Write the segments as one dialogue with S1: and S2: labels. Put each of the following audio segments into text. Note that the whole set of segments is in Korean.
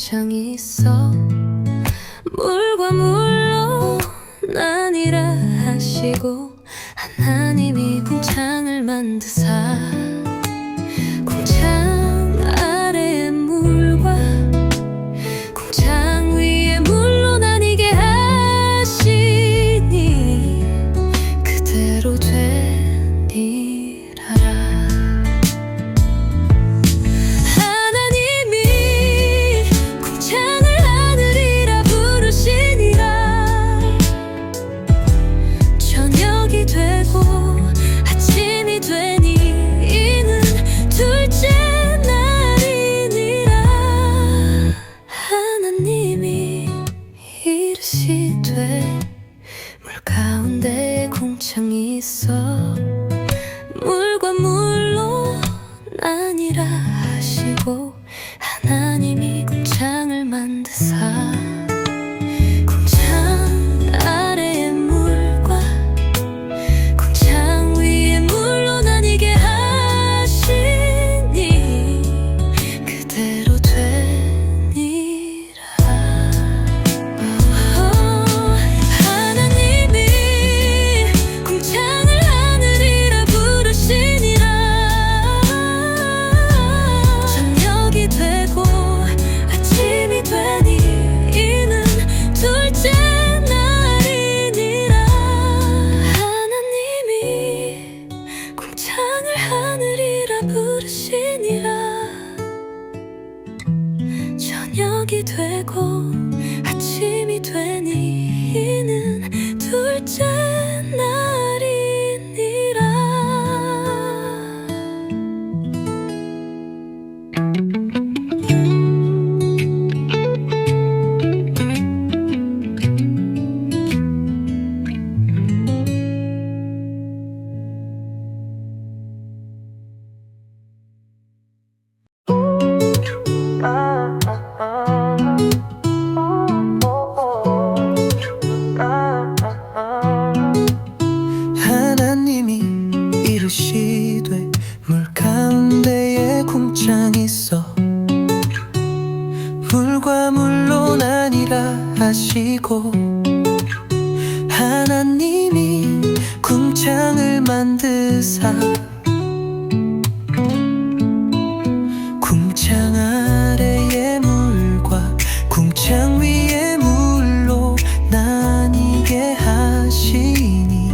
S1: 공창이 있어. 물과 물로 나뉘라 하시고 하나님이 궁창을 만드사 궁창 아래의 물과 궁창 위의 물로 나뉘게 하시니 그대로 되니라. 하나님이 궁창을 하늘이라 부르시니라. 저녁이 되고 아침이 되니 이는 둘째 날이니라. 하나님이 이르시되 물 가운데에 궁창이 있어. 물과 물로 나뉘라 하시고 하나님이 궁창을 만드사 궁창 아래의 물과 궁창 위의 물로 나뉘게 하시니 그대로 되니라. 하나님이 궁창을 하늘이라 부르시니라. 저녁이 되고 아침이 되니 이는 둘째 날이니라. 하나님이 궁창을 하늘이라 부르시니라. 저녁이 되고 아침이 되니 이는 둘째 날이니라.
S2: 하나님이 이르시되 물 가운데에 궁창이 있어. 물과 물로 나뉘라 하시고 하나님이 궁창을 만드사 궁창 아래의 물과 궁창 위의 물로 나뉘게 하시니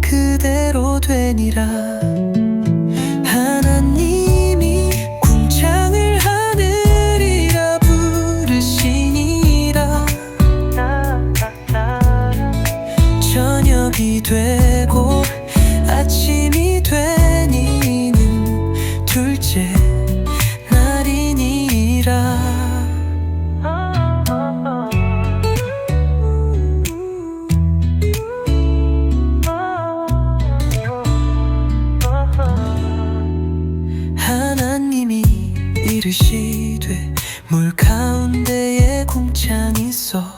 S2: 그대로 되니라. 하나님이 궁창을 하늘이라 부르시니라. 저녁이 되고 아침이 되니는 둘째 날이니라. 하나님이 이르시되 물 가운데에 궁창이 있어.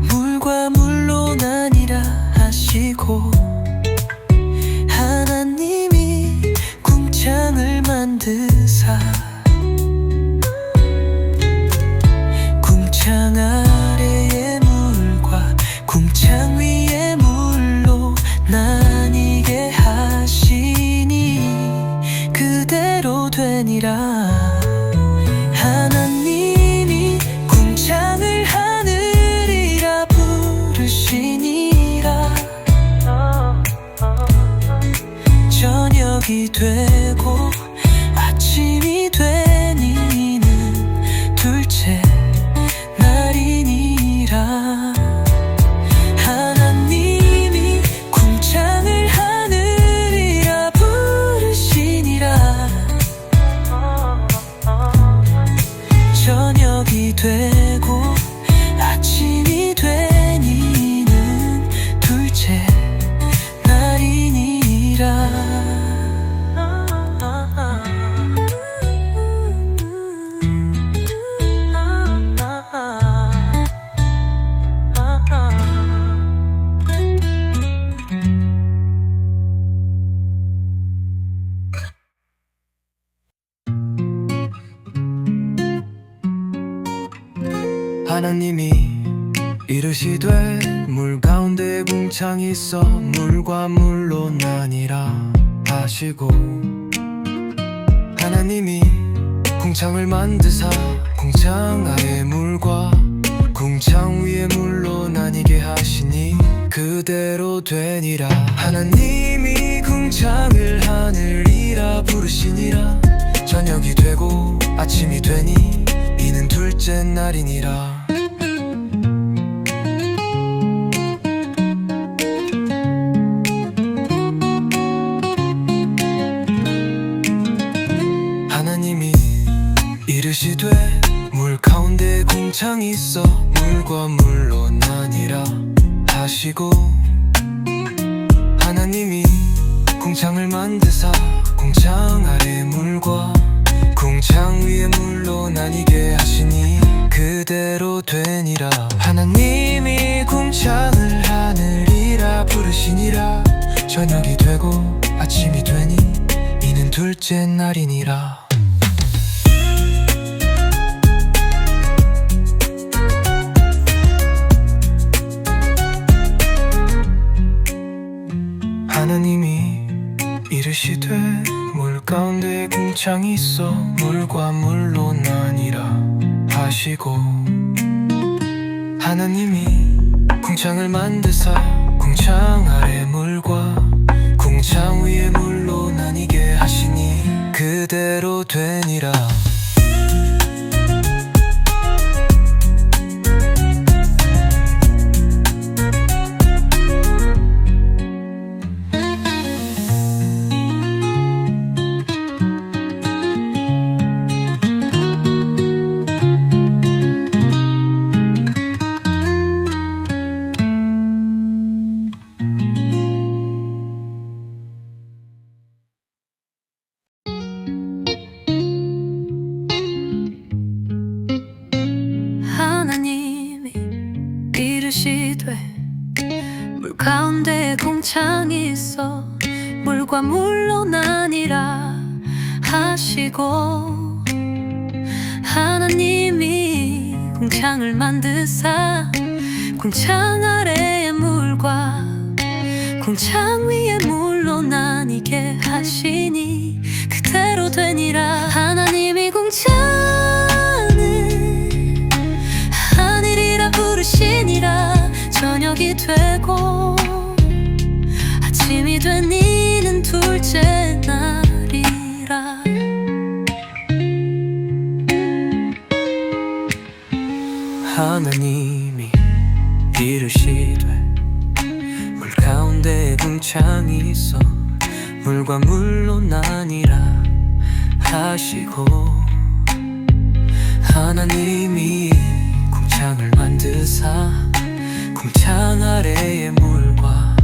S2: 물과 물로 나뉘라 하시고 하나님이 궁창을 만드사 궁창 아래의 물과 궁창 위의 물로 나뉘게 하시니 그대로 되니라. 하나님이 궁창을 하늘이라 부르시니라. 저녁이 되고 아침이 되니는 둘째 날이니라. 하나님이 궁창을 하늘이라 부르시니라. 저녁이 되고 아침이 되니는 둘째 날이니라. 하나님이 이르시되 물 가운데 궁창이 있어 물과 물로 나뉘라 하시고 하나님이 궁창을 만드사 궁창 아래 물과 궁창 위에 물로 나뉘게 하시니 그대로 되니라. 하나님이 궁창을 하늘이라 부르시니라. 저녁이 되고 아침이 되니 이는 둘째 날이니라. 하나님이 이르시되 물 가운데 궁창이 있어 물과 물로 나뉘라 하시고 하나님이 궁창을 만드사 궁창 아래 물과 궁창 위에 물로 나뉘게 하시니 그대로 되니라. 하나님이 궁창을 하늘이라 부르시니라. 저녁이 되고 아침이 되니 이는 둘째 날이니라. 하나님이 이르시되 물 가운데 궁창이 있어 물과 물로 나뉘라 하시고 하나님이 궁창을 만드사 궁창 아래 물과 궁창 위에 물로 나뉘게 하시니 그대로 되니라.
S1: 하나님이 이르시되 물 가운데 궁창이 있어 물과 물로 나뉘라 하시고 하나님이 궁창을 만드사 궁창 아래의 물과 궁창 위에 물로 나뉘게 하시니 그대로 되니라. 하나님이 궁창을 하늘이라 부르시니라. 저녁이 되고 아침이 된 이는 둘째 날이라.
S2: 하나님이 이르시되 물 가운데 궁창이 있어 물과 물로 나뉘라 하시고 하나님이 궁창을 만드사 궁창 아래의 물과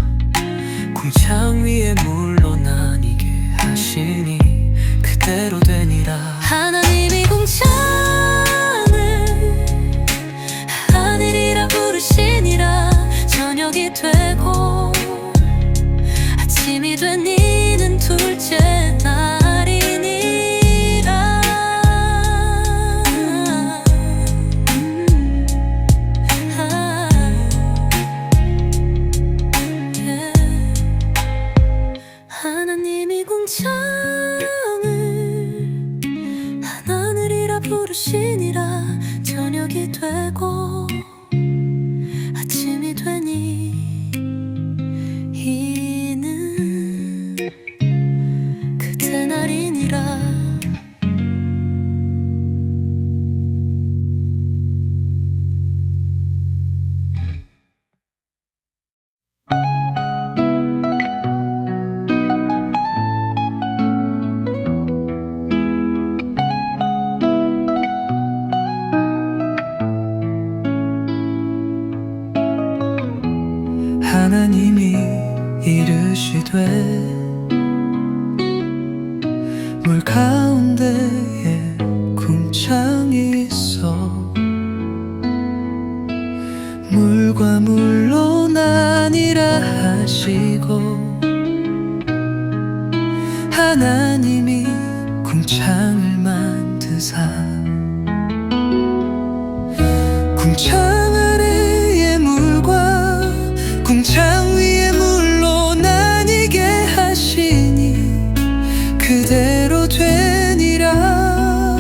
S2: 궁창 위에 물로 나뉘게 하시니 그대로 되니라.
S1: 하나님이 궁창을 하늘이라 부르시니라. 저녁이 되고 아침이 된 이는 둘째 날이니라. 하나님이 궁창을 하늘이라 부르시니라. 저녁이 되고 아침이 되니 이는 그때 날이니라.
S2: 하나님이 이르시되 물 가운데에 궁창이 있어 물과 물로 나뉘라 하시고 하나님이 궁창을 만드사 궁창 아래의 물과 궁창 위의 물로 나뉘게 하시니 그대로 되니라.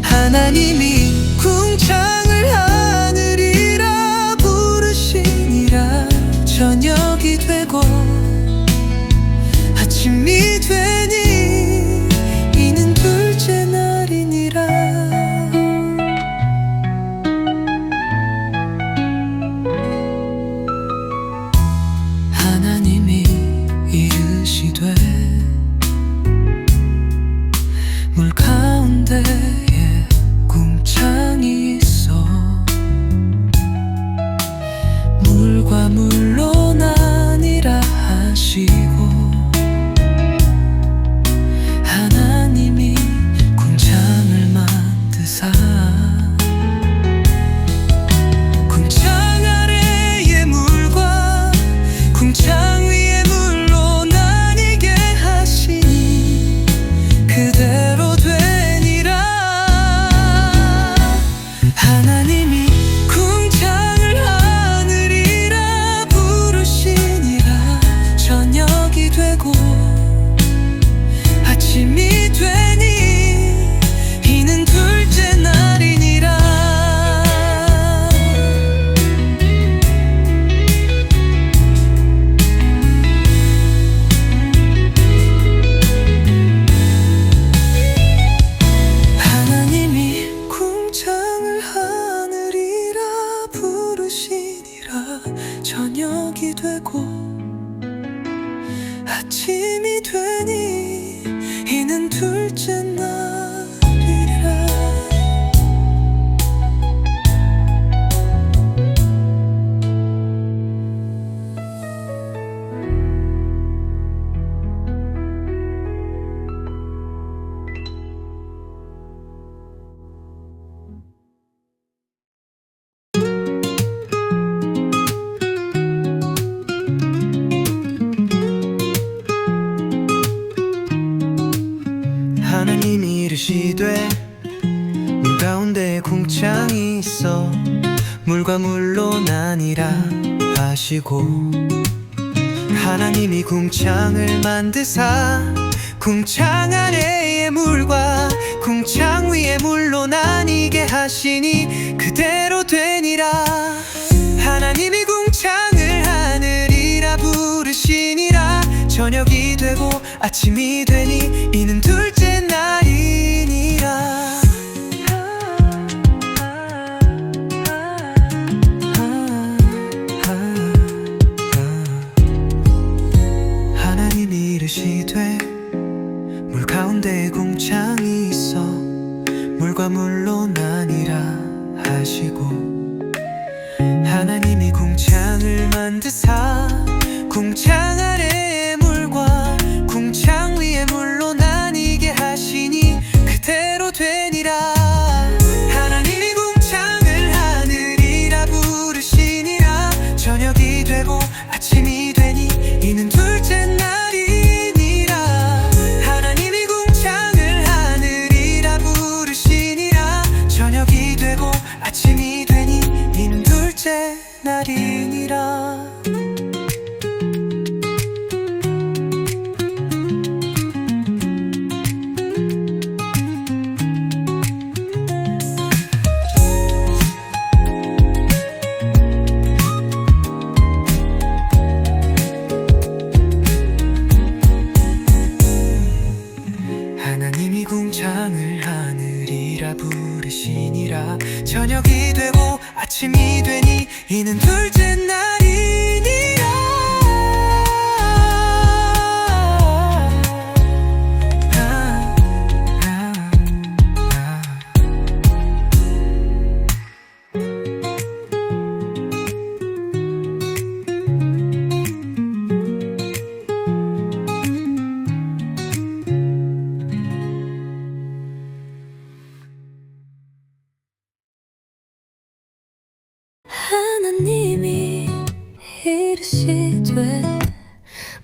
S2: 하나님이 궁창을 하늘이라 부르시니라. 저녁이 되고 아침이 되니 이는 둘째 날이니라. 하나님이 이르시되 물 가운데에 궁창이 있어 물과 물로 나뉘라 하시고 하나님이 궁창을 만드사 궁창 아래의 물과 궁창 위의 물로 나뉘게 하시니 그대로 되니라. 하나님이 궁창을 하늘이라 부르시니라. 저녁이 되고 아침이 되니 이는 둘째 날이니라. 하나님이 궁창을 하늘이라 부르시니라. 저녁이 되고 아침이 되니 이는 둘째 날이라. 하나님이 이르시되 물 가운데에 궁창이 있어 물과 물로 나뉘라 하시고 하나님이 궁창을 만드사 궁창 아래의 물과 궁창 위의 물로 나뉘게 하시니 그대로 되니라. 하나님이 궁창을 하늘이라 부르시니라. 저녁이 되고 아침이 되니 이는 둘째 날이니라. 하나님이 이르시되 물 가운데에 궁창이 있어 물과 물로 나뉘라 하시고 하나님이 궁창을 만드사 궁창 아래의 물과 궁창 위의 물로 나뉘게 하시니 그대로 되니라. 하나님이 궁창을 하늘이라 부르시니라. 저녁이 되고 아침이 되니 이는 둘째 날이니라. 하나님이 궁창을 하늘이라 부르시니라. 저녁이 되고 아침이 되니 이는 둘째 날이니라. 하나님이 궁창을 하늘이라 부르시니라. 저녁이 되고 아침이 되니 이는 둘째 날이니라.
S1: 하나님이 이르시되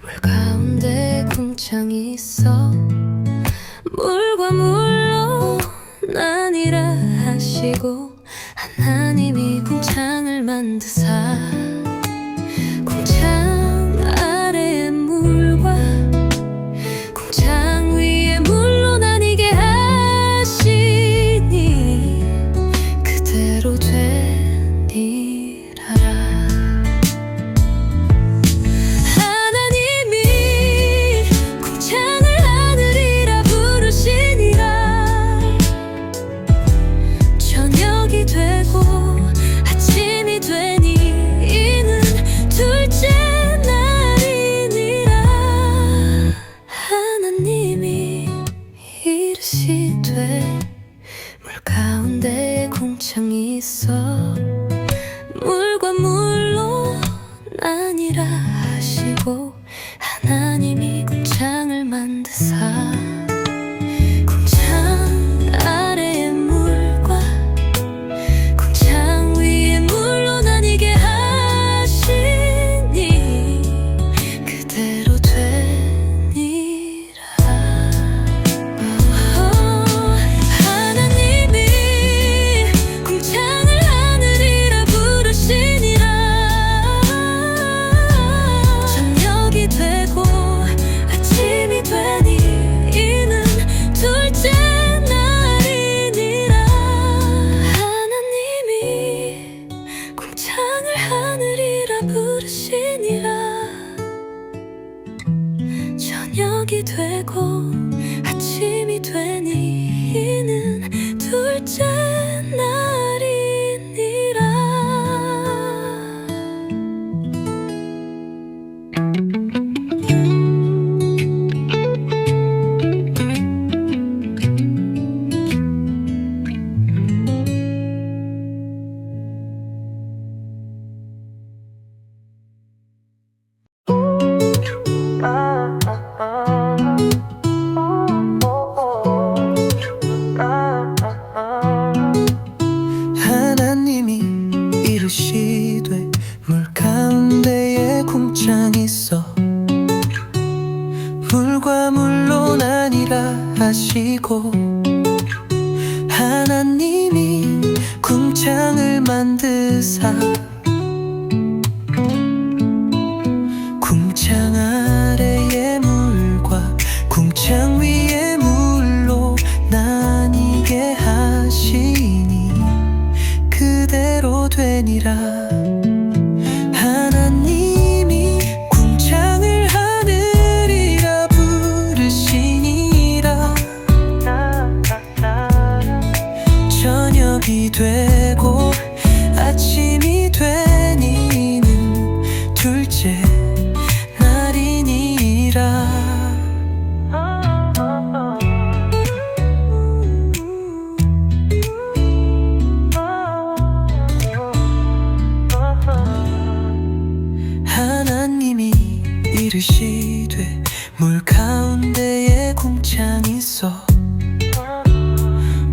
S1: 물 가운데 궁창이 있어 물과 물로 나뉘라 하시고 만드사 궁창 아래의 물과 궁창 위의 물로 나뉘게 하시니 그대로 되니라. 하나님이 궁창을 하늘이라 부르시니라. 저녁이 되고 아침이 되니 이는 둘째 날이니라. 하나님이 이르시되 물 가운데에 궁창이 있어 물과 물로 나뉘라 하시고 하나님이 궁창을 만드사 궁창 아래의 물과 궁창 위의 물로 나뉘게 하시니 그대로 되니라. 하나님이 궁창을 하늘이라 부르시니라. 저녁이 되고 아침이 되니 이는 둘째 날이니라. 하나님이 궁창을 하늘이라 부르시니라. 저녁이 되고 아침이 되니 이는 둘째 날이니라.
S2: 하나님이 이르시되 물 가운데에 궁창이 있어 물과 물로 나뉘라 하시고 하나님이 궁창을 만드사 궁창 아래의 물과 궁창 위의 물로 나뉘게 하시니 그대로 되니라. 하나님이 궁창을 하늘이라 부르시니라. 저녁이 되고 아침이 되니는 둘째 날이니라. 하나님이 이르시되 물 가운데에 궁창이 있어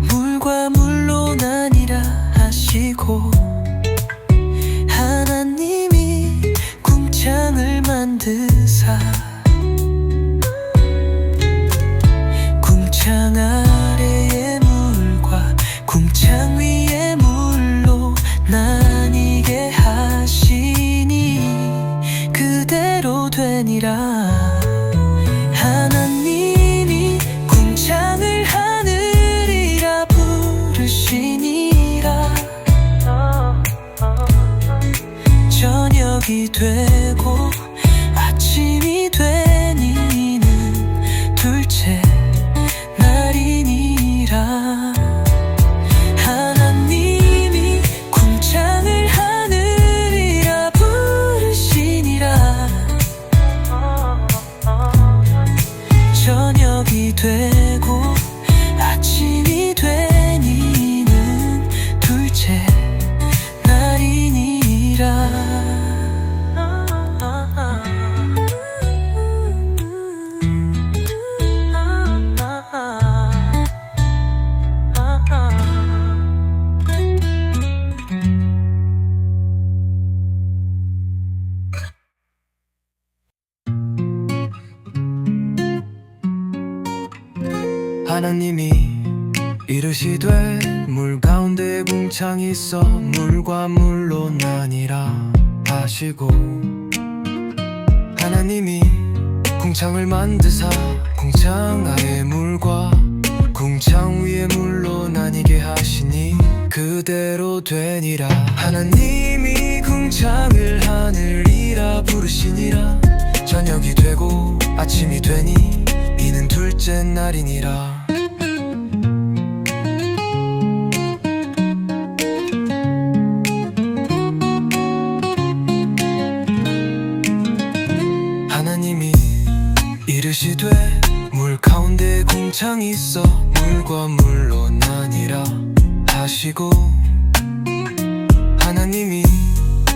S2: 물과 물로 나뉘라 하시고 하나님이 궁창을 만드사 궁창 아래의 물과 궁창 위의 물로 나뉘게 하시니 그대로 되니라. 하나님이 궁창을 하늘이라 부르시니라. 저녁이 되고 아침이 되니는 둘째 날이니라. 하나님이 궁창을 하늘이라 부르시니라. 저녁이 되고 아침이 되니는 둘째 날이니라. 하나님이 이르시되 물 가운데 궁창이 있어 물과 물로 나뉘라 하시고 하나님이 궁창을 만드사 궁창 아래 물과 궁창 위에 물로 나뉘게 하시니 그대로 되니라. 하나님이 궁창을 하늘이라 부르시니라. 저녁이 되고 아침이 되니 이는 둘째 날이니라. 하나님이 이르시되 물 가운데 궁창이 있어 물과 물로 나뉘라 하시고 하나님이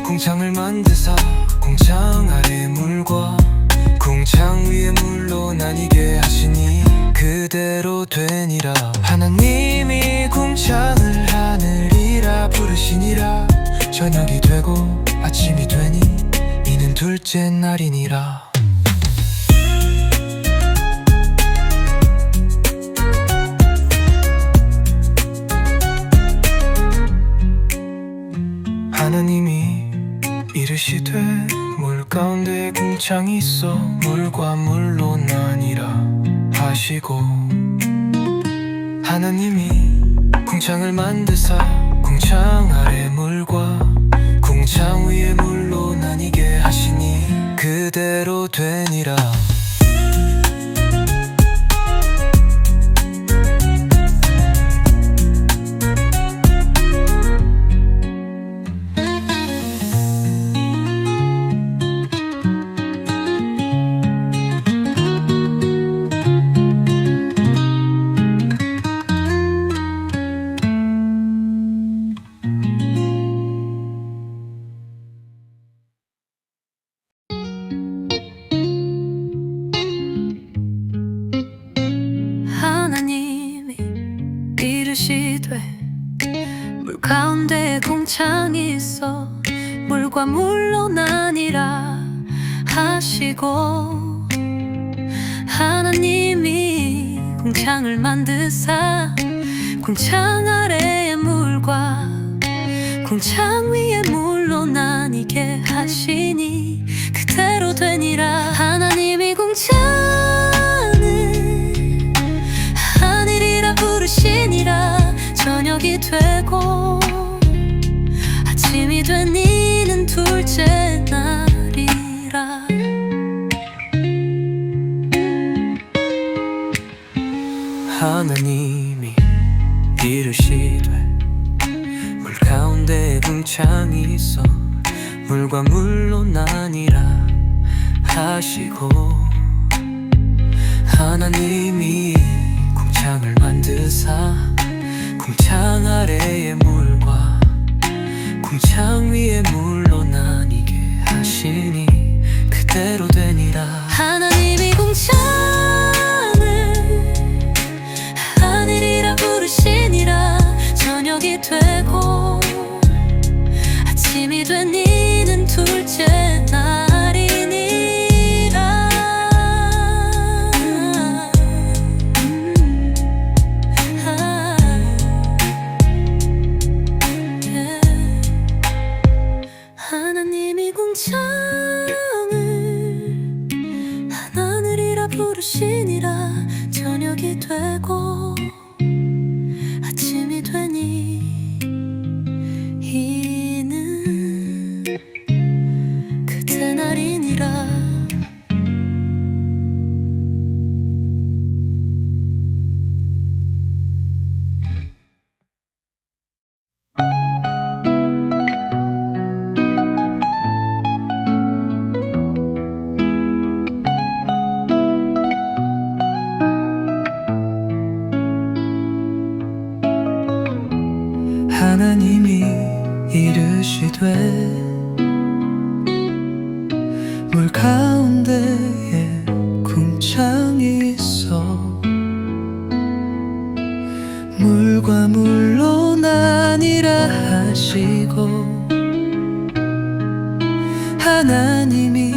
S2: 궁창을 만드사 궁창 아래 물과 궁창 위에 물로 나뉘게 하시니 그대로 되니라. 하나님이 궁창을 하늘이라 부르시니라. 저녁이 되고 아침이 되니 이는 둘째 날이니라. 하나님이 이르시되 물 가운데 궁창이 있어 물과 물로 나뉘라 하시고 하나님이 궁창을 만드사 궁창 아래 물과 궁창 위에 물로 나뉘게 하시니 그대로 되니라.
S1: 하나님이 이르시되 물 가운데 궁창이 있어 물과 물로 나뉘라 하시고 하나님이 궁창을 만드사 궁창 아래의 물과 궁창 위에 물로 나뉘게 하시니 그대로 되니라. 하나님이 궁창을 하늘이라 부르시니라. 저녁이 되고 아침이 된 이는 둘째 날이라.
S2: 하나님이 이르시되 물 가운데 궁창이 있어 물과 물로 나뉘라 하시고 하나님이 궁창을 만드사 궁창 아래의 물과 궁창 위에 물로 나뉘게 하시니 그대로 되니라.
S1: 하나님이 궁창을 하늘이라 부르시니라. 저녁이 되고 아침이 된 이는 둘째 날이니라. 하나님이 궁창을 하늘이라 부르시니라. 저녁이 되고 아침이 되니 이는 그때 날이니라.
S2: 하나님이 이르시되 물 가운데에 궁창이 있어 물과 물로 나뉘라 하시고 하나님이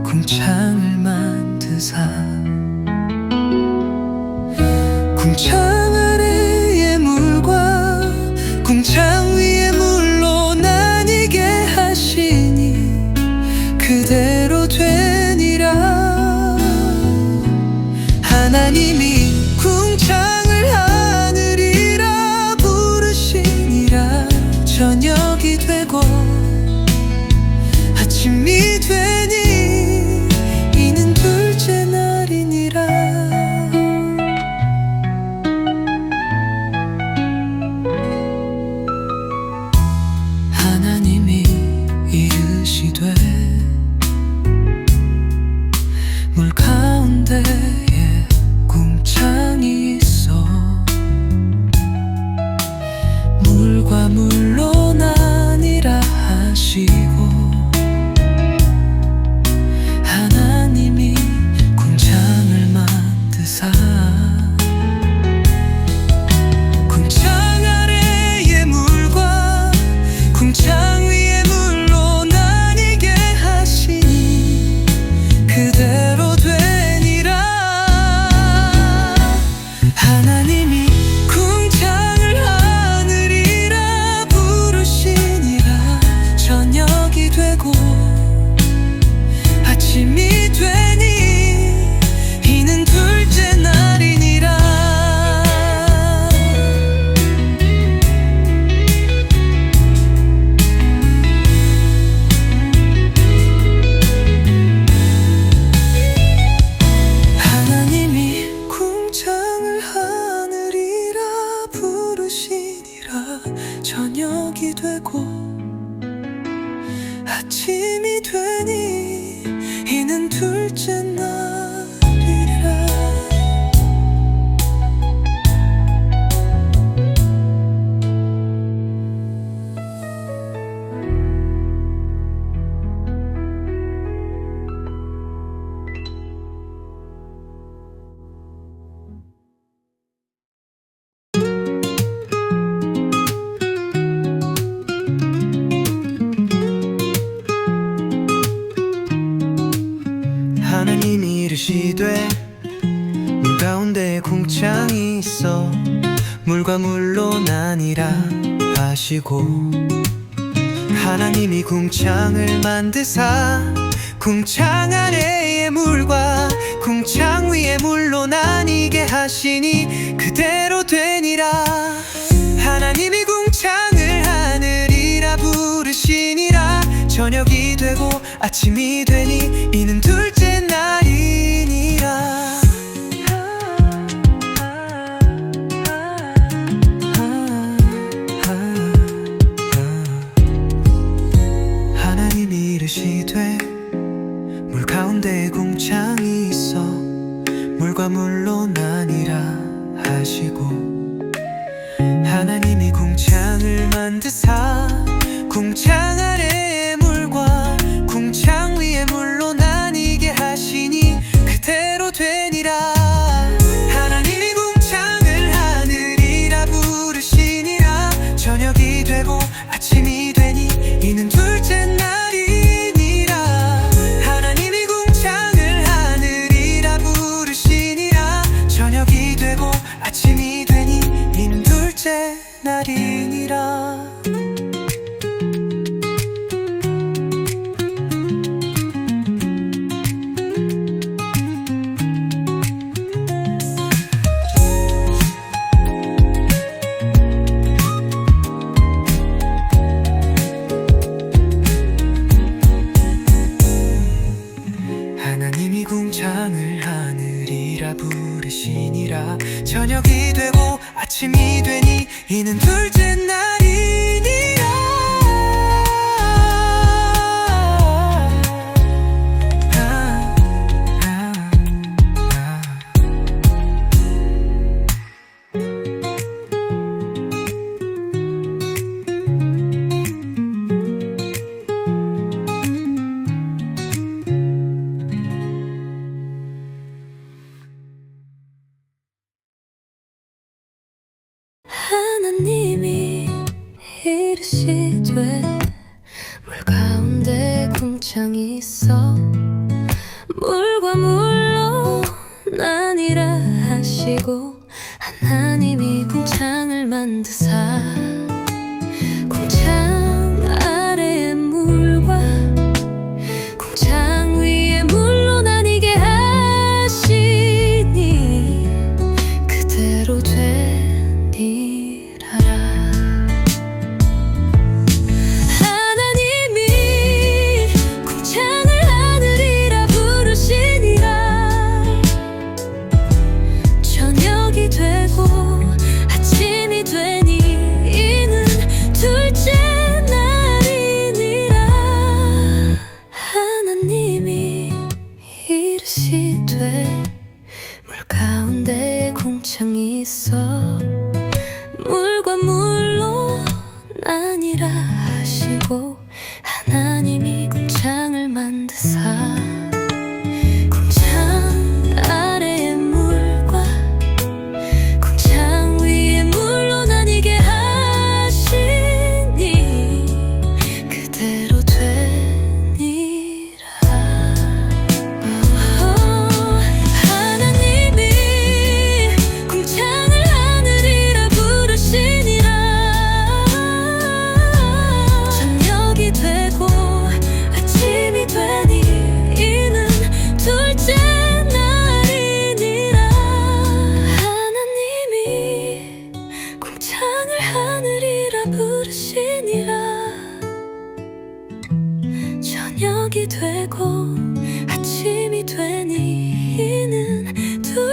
S2: 궁창을 만드사 궁창 아래의 물과 하나님이 궁창을 하늘이라 부르시니라. 저녁이 되고 아침이 되니 이는 둘째 날이니라. 하나님이 이르시되 물 가운데에 궁창이 있어 물과 물로 나뉘라 하시고 하나님이 궁창을 만드사 궁창 아래의 물과 궁창 위의 물로 나뉘게 하시니 그대로 되니라. 하나님이 궁창을 하늘이라 부르시니라. 저녁이 되고 아침이 되니 이는 둘째 날이니라. 하나님이 궁창을 하늘이라 부르시니라. 저녁이 되고 아침이 되니 이는 둘째 날이라. 하나님이 이르시되 물 가운데에 궁창이 있어 물과 물로 나뉘라 하시고 하나님이 궁창을 만드사 궁창 아래의 물과 궁창 위의 물로 나뉘게 하시니 그대로 되니라. 하나님이 궁창을 하늘이라 부르시니라. 저녁이 되고 아침이 되니 이는 둘째 날이니라. 하나님이 이르시되 물 가운데에 궁창이 있어 물과 물로 나뉘라 하시고 하나님이 궁창을 만드사 궁창 아래의 물과 궁창 위의 물로 나뉘게 하시니 그대로 되니라. 하나님이 궁창을 하늘이라 부르시니라. 저녁이 되고 아침이 되니 이는 둘째 날이니라. 하나님이 궁창을 하늘이라 부르시니라. 저녁이 되고 아침이 되니 이는 둘째 날이니라. 하나님이 궁창을 하늘이라 부르시니라. 저녁이 되고 아침이 되니 이는 둘째 날이니라.
S1: 하나님이 이르시되 물 가운데 궁창이 있어 물과 물로 나뉘라 하시고 하나님이 궁창을 만드사 궁창 아래의 물과 궁창 위의 물로 나뉘게 하시니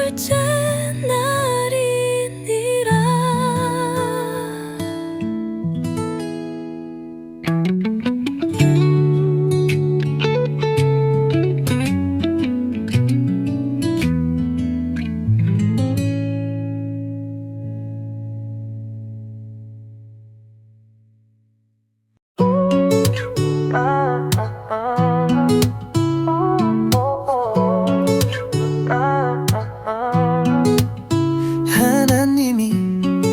S1: 둘째 날이니라.
S2: 하나님이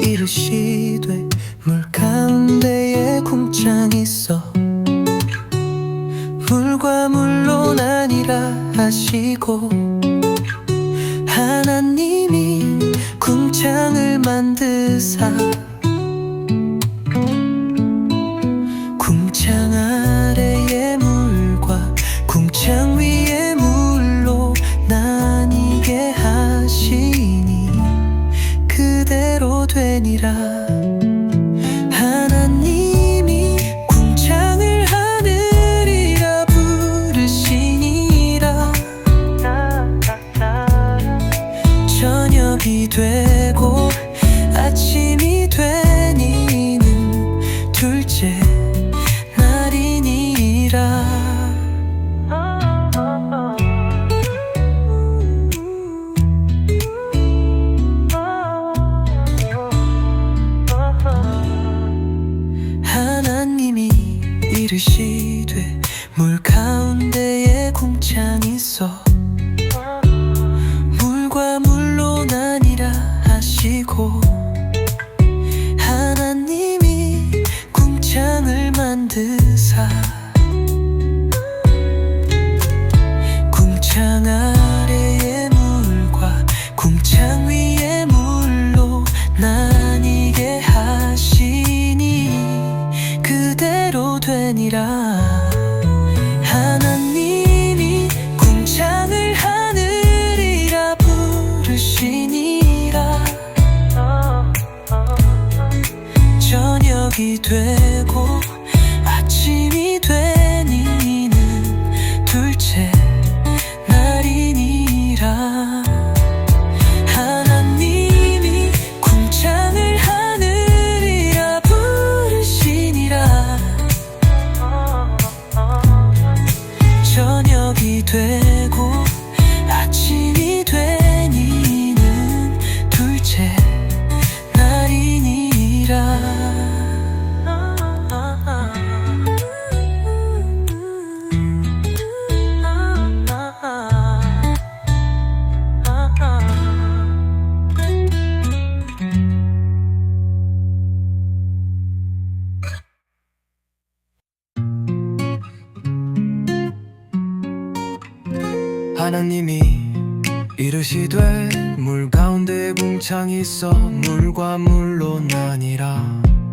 S2: 이르시되 물 가운데에 궁창 있어 물과 물로 나뉘라 하시고 하나님이 궁창을 만드사 궁창 아래의 물과 궁창 위의 물로 나뉘게 하시니 그대로 되니라. 하나님이 궁창을 하늘이라 부르시니라. 저녁이 되고 아침이 되니는 둘째 날이니라. 하나님이 이르시되 물 가운데에 궁창 있어 물과 물로 나뉘라 하시고 하나님이 궁창을 만드사 궁창 아래의 물과 궁창 위의 물로 나뉘게 하시니 그대로 되니라. 하나님이 궁창을 하늘이라 부르시니라. 저녁이 되고 아침이 되니는 둘째 날이니라. 하나님이 궁창을 하늘이라 부르시니라. 저녁이 되고 아침이 되니는 둘째 날이니라. 하나님이 이르시되 물 가운데 궁창이 있어 물과 물로 나뉘라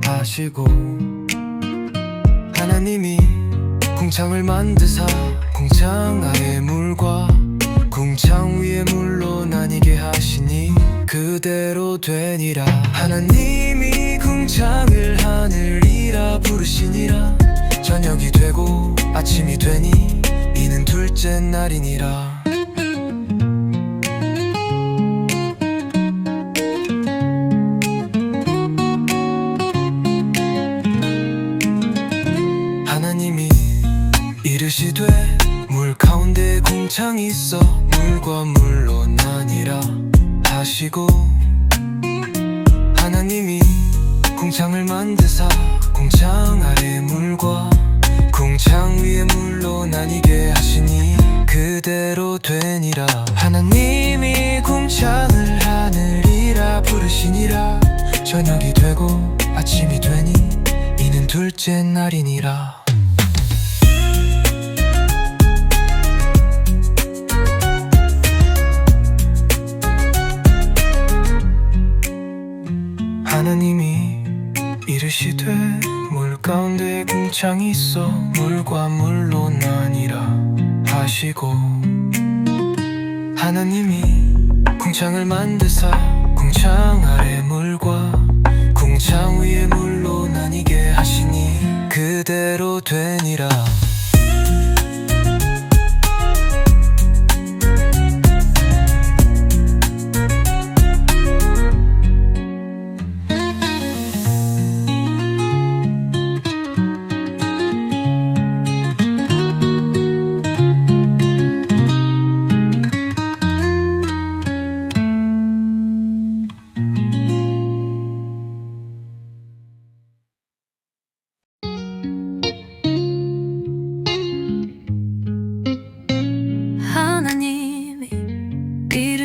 S2: 하시고 하나님이 궁창을 만드사 궁창 아래 물과 궁창 위의 물로 나뉘게 하시니 그대로 되니라. 하나님이 궁창을 하늘이라 부르시니라. 저녁이 되고 아침이 되니 이는 둘째 날이니라. 하나님이 이르시되 물 가운데 궁창이 있어 물과 물로 나뉘라 하시고 하나님이 궁창을 만드사 궁창 아래 물과 궁창 위의 물로 나뉘게 하시니 그대로 되니라. 하나님이 궁창을 하늘이라 부르시니라. 저녁이 되고 아침이 되니 이는 둘째 날이니라. 하나님이 이르시되 물 가운데 궁창이 있어 물과 물로 나뉘라 하시고 하나님이 궁창을 만드사 궁창 아래 물과 궁창 위의 물로 나뉘게 하시니 그대로 되니라.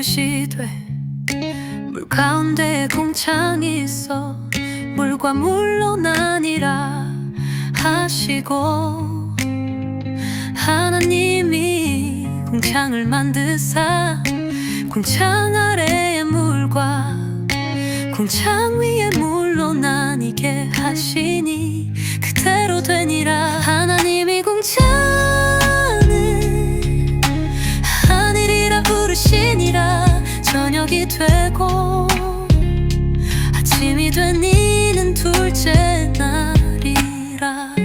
S1: 이르시되 물 가운데 궁창이 있어 물과 물로 나뉘라 하시고 하나님이 궁창을 만드사 궁창 아래의 물과 궁창 위의 물로 나뉘게 하시니 그대로 되니라. 하나님이 궁창을 하늘이라 부르시니라. 저녁이 되고 아침이 된 이는 둘째 날이라.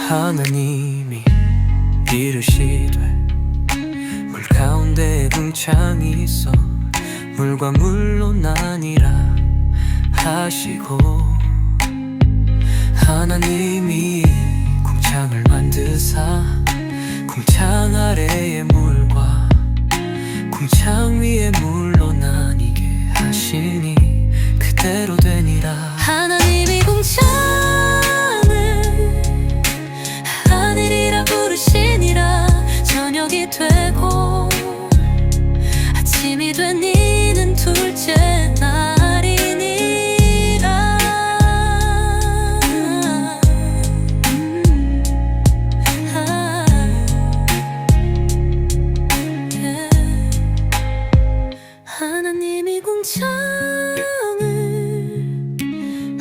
S2: 하나님이 이르시되 물 가운데 궁창이 있어 물과 물로 나뉘라 하시고 하나님이 궁창을 만드사 궁창 아래의 물과 궁창 위의 물로 나뉘게 하시니 그대로 되니라.
S1: 하나님이 궁창을 하늘이라 부르시니라. 저녁이 되고 아침이 된 이는 둘째 날이니라. 하나님이 궁창을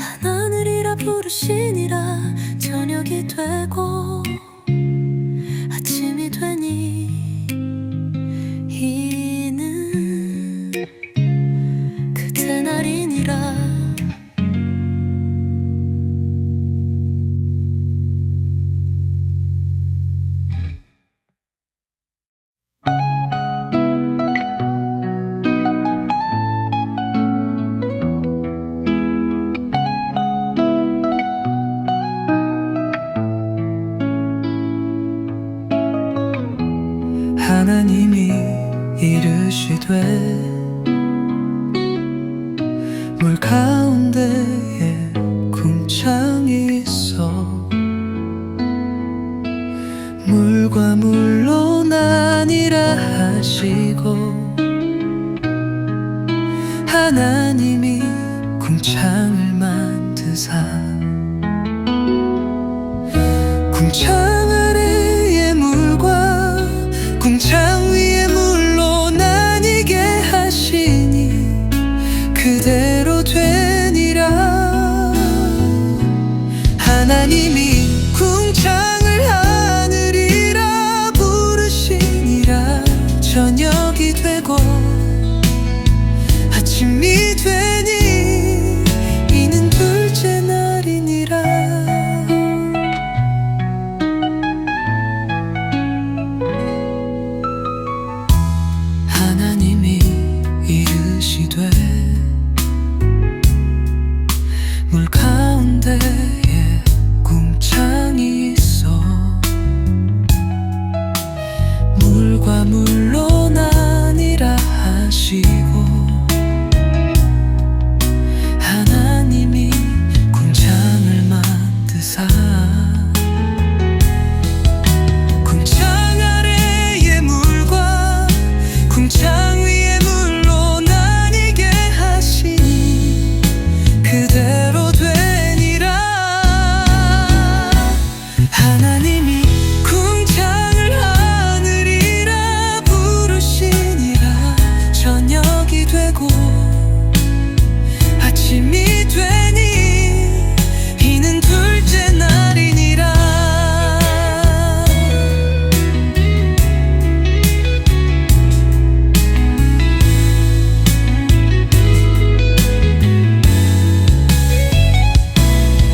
S1: 하늘이라 부르시니라. 저녁이 되고 아침이 되니 이는 그때 날이니라.
S2: 하나님이 이르시되 물 가운데에 궁창이 있어 물과 물로 나뉘라 하시고 하나님이 궁창을 만드사 궁창 아래의 물과 궁창 위의 물로 나뉘게 하시니 그대로 되니라. 하나님이 궁창을 하늘이라 부르시니라. 저녁이 되고 아침이 되니 이는 둘째 날이니라. 하나님이 이르시되 물 가운데에 궁창이 있어 물과 물로 나뉘라 하시고 하나님이 궁창을 만드사 궁창 아래의 물과 궁창 위의 물로 나뉘게 하시니 그대로 되니라. 하나님이 궁창을 하늘이라 부르시니라. 저녁이 되고 아침이 되니 이는 둘째 날이니라.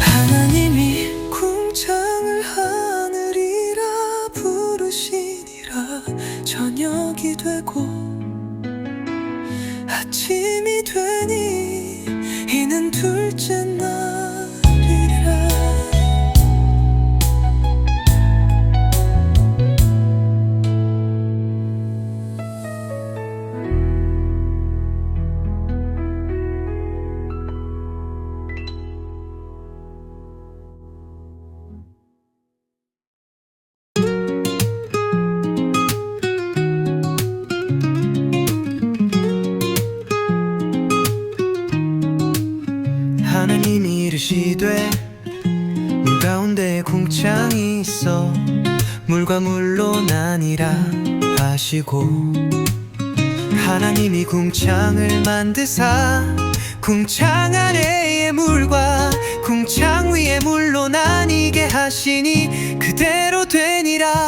S2: 하나님이 궁창을 하늘이라 부르시니라. 저녁이 되고 아침이 되니 이는 둘째 날이라. 궁창이 있어 물과 물론 아니라 하시고 하나님이 궁창을 만드사 궁창 아래의 물과 궁창 위의 물로 나뉘게 하시니 그대로 되니라.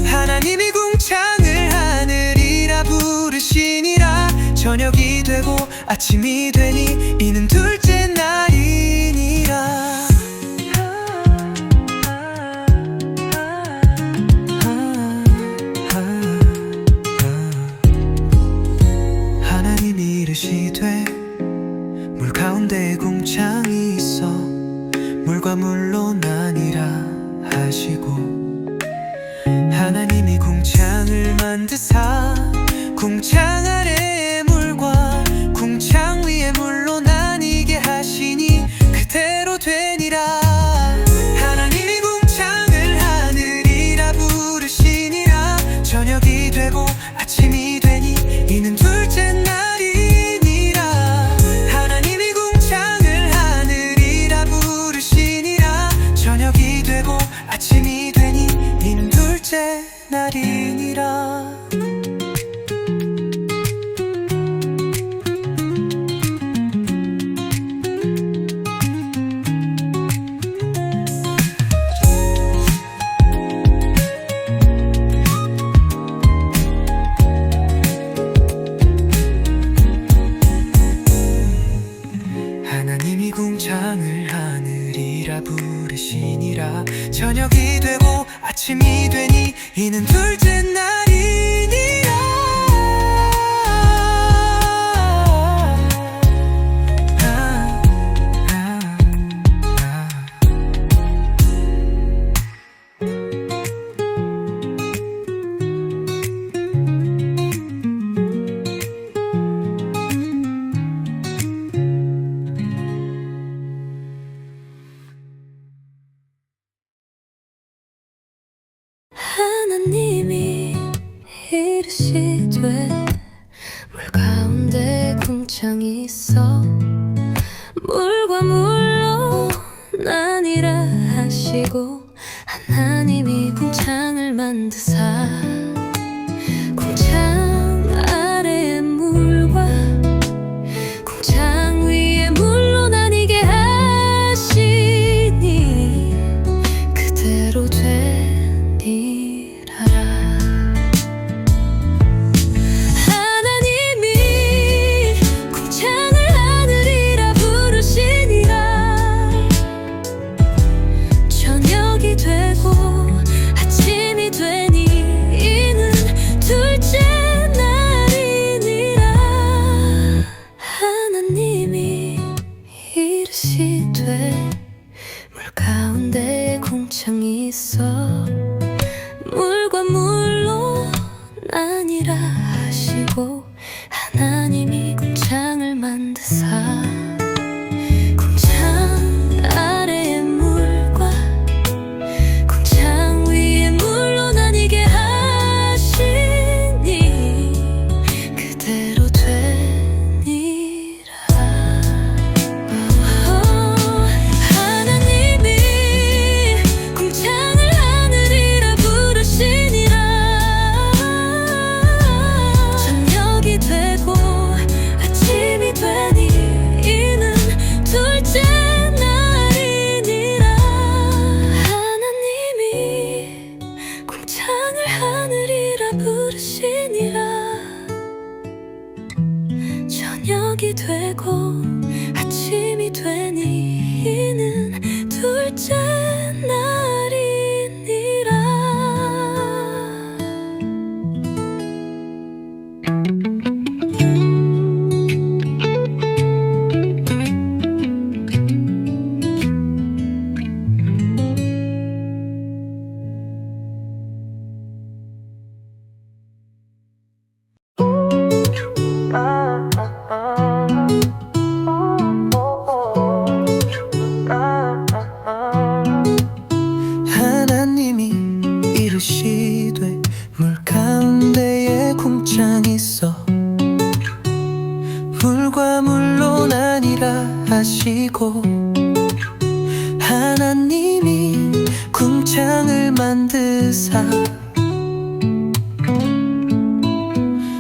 S2: 하나님이 궁창을 하늘이라 부르시니라. 저녁이 되고 아침이 되니 이는 둘째 날이니라. 하나님이 이르시되 물 가운데에 궁창이 있어 물과 물론 아니라 하시고 하나님이 궁창을 만드사 궁창 아래의 물과 궁창 위의 물로 나뉘게 하시니 그대로 되니라. 하나님이 궁창을 하늘이라 부르시니라. 저녁이 되고 아침이 되니 이는 둘째 날이니라. 하나님이 궁창을 하늘이라 부르시니라. 저녁이 되고 아침이 되니 이는 둘째 날이니라. 하나님이 궁창을 하늘이라 부르시니라. 저녁이 되고 아침이 되니 이는 둘째 날이니라.
S1: 하나님이 이르시되 물 가운데 궁창이 있어 물과 물로 나뉘라 하시고 하나님이 궁창을 만드사 궁창 아래의 물과 궁창 위의 물로 나뉘게 하시니 그대로 되니라. 하나님이 궁창을 하늘이라 부르시니라. 저녁이 되고 아침이 되니 이는 둘째 날이니라. 하나님이 이르시되 물 가운데에 궁창이 있어 물과 물로 나뉘라 하시고 하나님이 궁창을 만드사 궁창 아래의 물과 궁창 위의 물로 나뉘게 하시니 그대로 되니라. 하나님이 궁창을 하늘이라 부르시니라. 저녁이 되고 아침이 되니 이는 둘째 날이니라. 하나님이 궁창을 하늘이라 부르시니라. 저녁이 되고 아침이 되니 이는 둘째 날이니라.
S2: 하나님이 이르시되 물 가운데에 궁창이 있어 물과 물론 아니라 하시고 하나님이 궁창 궁창을 만드사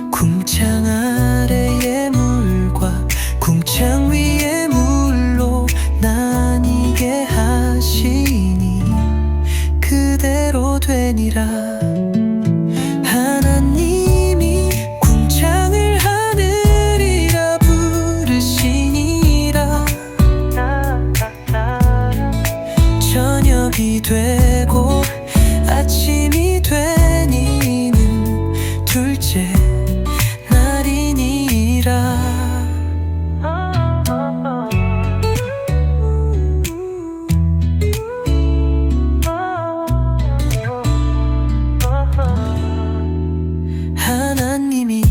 S2: 궁창 아래의 물과 궁창 위의 물로 나뉘게 하시니 그대로 되니라. 하나님이 궁창을 하늘이라 부르시니라. 저녁이 되고 아침이 되니는 둘째 날이니라. 하나님이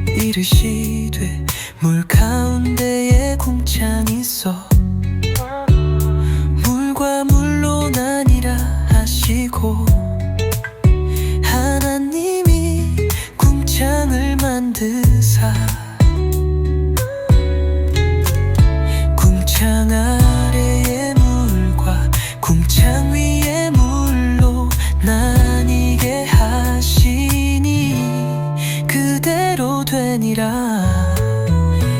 S2: 이르시되 물 가운데에 궁창이 있어 물과 물로 나뉘라 하시고 하나님이 궁창을 만드사 궁창 아래의 물과 궁창 위의 물로 나뉘게 하시니 그대로 되니라.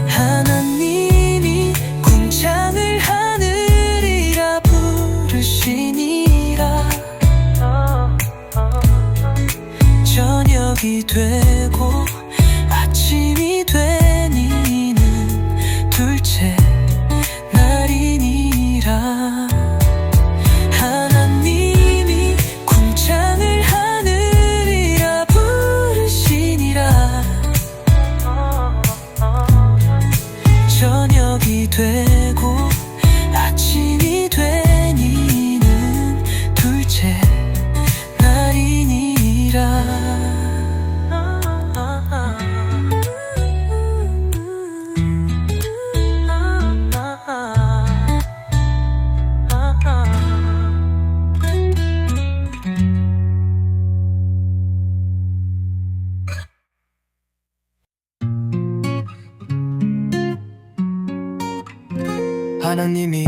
S2: 하나님이 궁창을 하늘이라 부르시니라. 저녁이 되고 아침이 되니는 둘째 날이니라. 하나님이 궁창을 하늘이라 부르시니라. 저녁이 되고 아침이 되니는 둘째 날이니라. 하나님이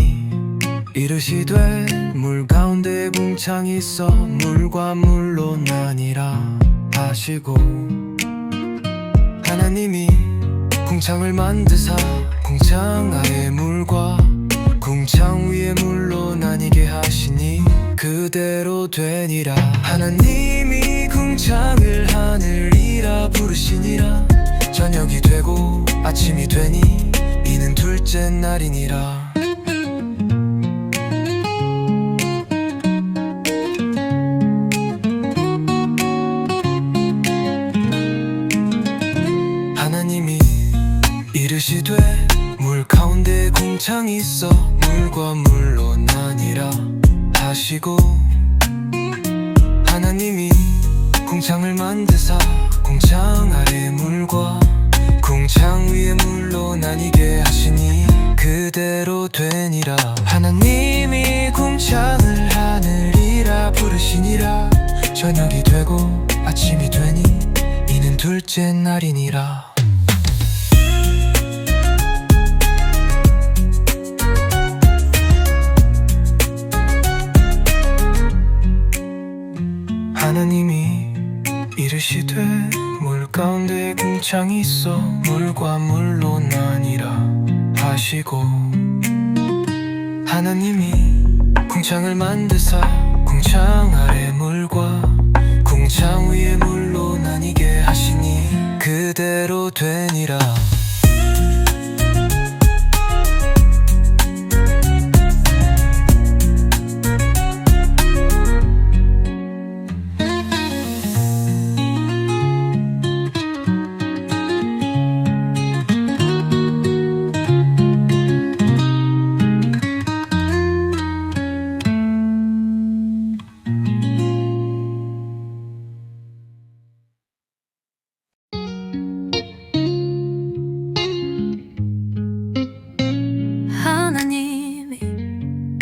S2: 이르시되 물 가운데 궁창이 있어 물과 물로 나뉘라 하시고 하나님이 궁창을 만드사 궁창 아래 물과 궁창 위의 물로 나뉘게 하시니 그대로 되니라. 하나님이 궁창을 하늘이라 부르시니라. 저녁이 되고 아침이 되니 이는 둘째 날이니라. 하나님이 이르시되 물 가운데 궁창이 있어 물과 물로 나뉘라 하시고 하나님이 궁창을 만드사 궁창 아래 물과 궁창 위의 물로 나뉘게 하시니 그대로 되니라. 하나님이 궁창을 하늘이라 부르시니라. 저녁이 되고 아침이 되니 이는 둘째 날이니라. 하나님이 이르시되 물 가운데 궁창이 있어 물과 물로 나뉘라 하시고 하나님이 궁창을 만드사 궁창 아래 물과 궁창 위의 물로 나뉘게 하시니 그대로 되니라.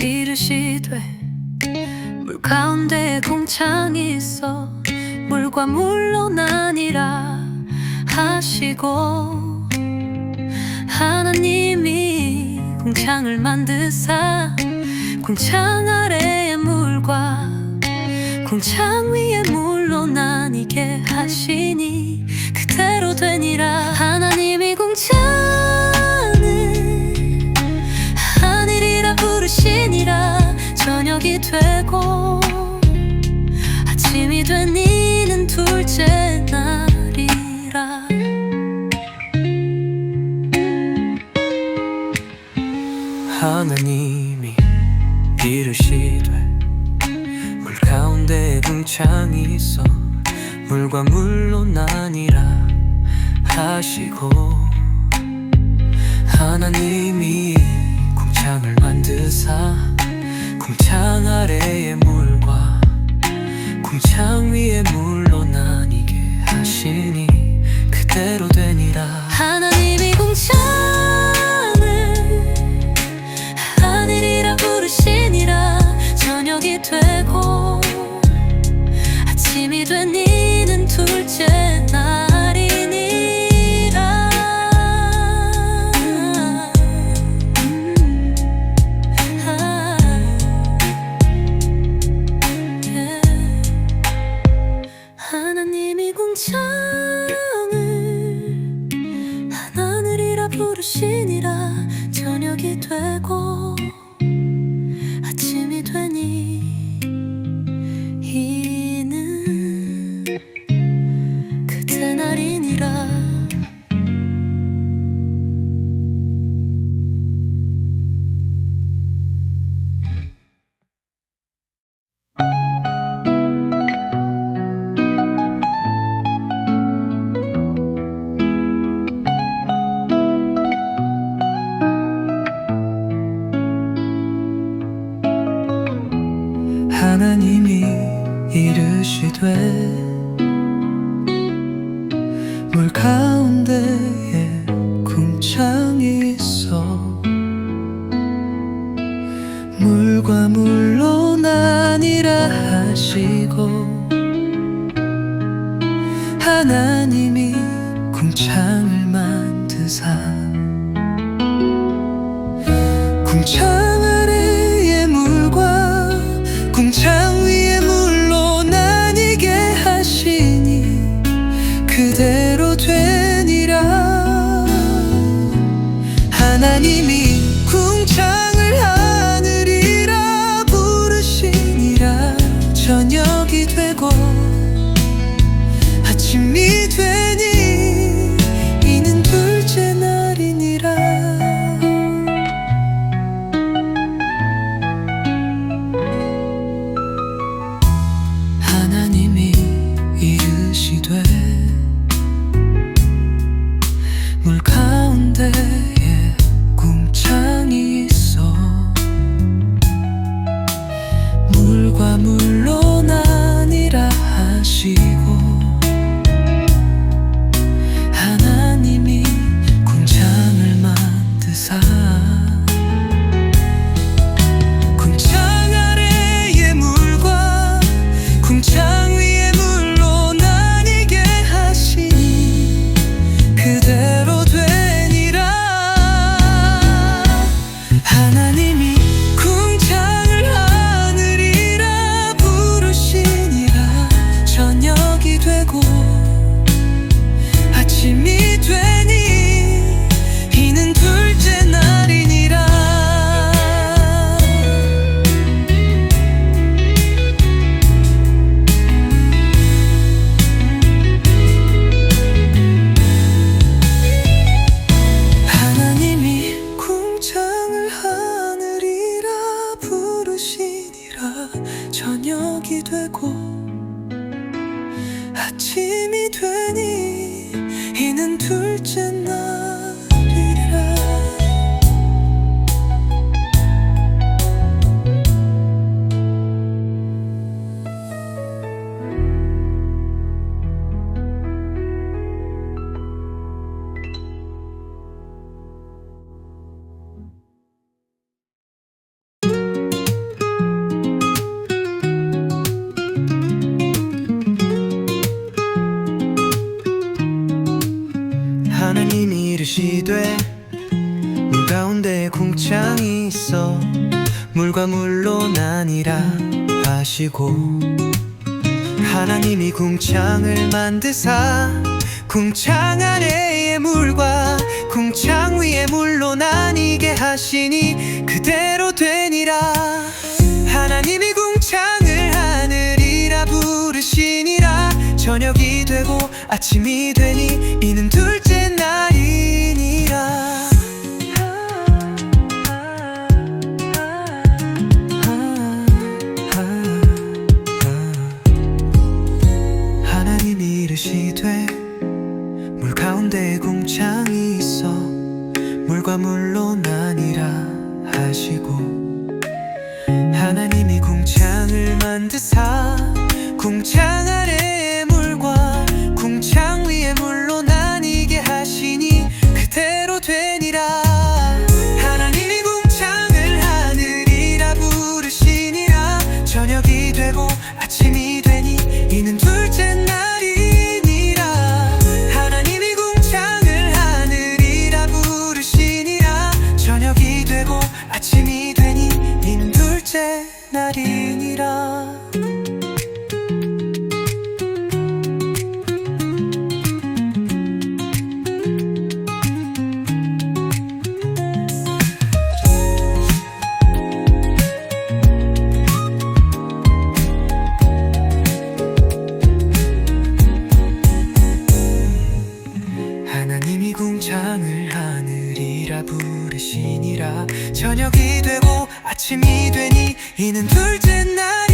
S1: 이르시되 물 가운데 궁창이 있어 물과 물로 나뉘라 하시고 하나님이 궁창을 만드사 궁창 아래의 물과 궁창 위에 물로 나뉘게 하시니 그대로 되니라. 하나님이 궁창을 하늘이라 부르시니라. 저녁이 되고 아침이 된 이는 둘째 날이라.
S2: 하나님이 이르시되 물 가운데 궁창이 있어 물과 물로 나뉘라 하시고, 하나님이 궁창을 만드사 궁창 아래의 물과 궁창 위의 물로 나뉘게 하시니 그대로 되니라.
S1: 하나님이 궁창을 하늘이라 부르시니라. 저녁이 되고 아침이 된 이는 둘째 날이니라. 하나님이 궁창을 하늘이라 부르시니라. 저녁이 되고 아침이 되니 이는 그때 날이니라.
S2: 하나님이 이르시되 물 가운데에 궁창이 있어 물과 물로 나뉘라 하시고, 하나님이 궁창을 만드사 궁창 아래의 물과 궁창 위의 물로 나뉘게 하시니 그대로 되니라. 하나님이 궁창을 하늘이라 부르시니라. 저녁이 되고 아침이 되니 이는 둘째 날이니라. 하나님이 이르시되 물 가운데에 궁창이 있어 물과 물로 나뉘라 하시고, 하나님이 궁창을 만드사 궁창 아래의 물과 궁창 위의 물로 나뉘게 하시니 그대로 되니라. 하나님이 궁창을 하늘이라 부르시니라. 저녁이 되고 아침이 되니 이는 둘째 날이니라. 하나님이 궁창을 하늘이라 부르시니라. 저녁이 되고 아침이 되니 이는 둘째 날이라. 하나님이 이르시되 물 가운데에 궁창이 있어 물과 물로 나뉘라 하시고, 하나님이 궁창을 만드사 궁창 아래의 물과 궁창 위의 물로 나뉘게 하시니 그대로 되니라. 하나님이 궁창을 하늘이라 부르시니라. 저녁이 되고 아침이 되니 이는 둘째 날이니라. 하나님이 이르시되 물 가운데에 궁창이 있어 물과 물로 나뉘라 하시고, 하나님이 궁창을 만드사 궁창 아래의 물과 궁창 위의 물로 나뉘게 하시니 그대로 되니라. 하나님이 궁창을 하늘이라 부르시니라. 저녁이 되고 아침이 되니 이는 둘째 날이니라. 하나님이 궁창을 하늘이라 부르시니라. 저녁이 되고 아침이 되니 이는 둘째 날이니라. 하나님이 궁창을 하늘이라 부르시니라. 저녁이 되고 아침이 되니 이는 둘째 날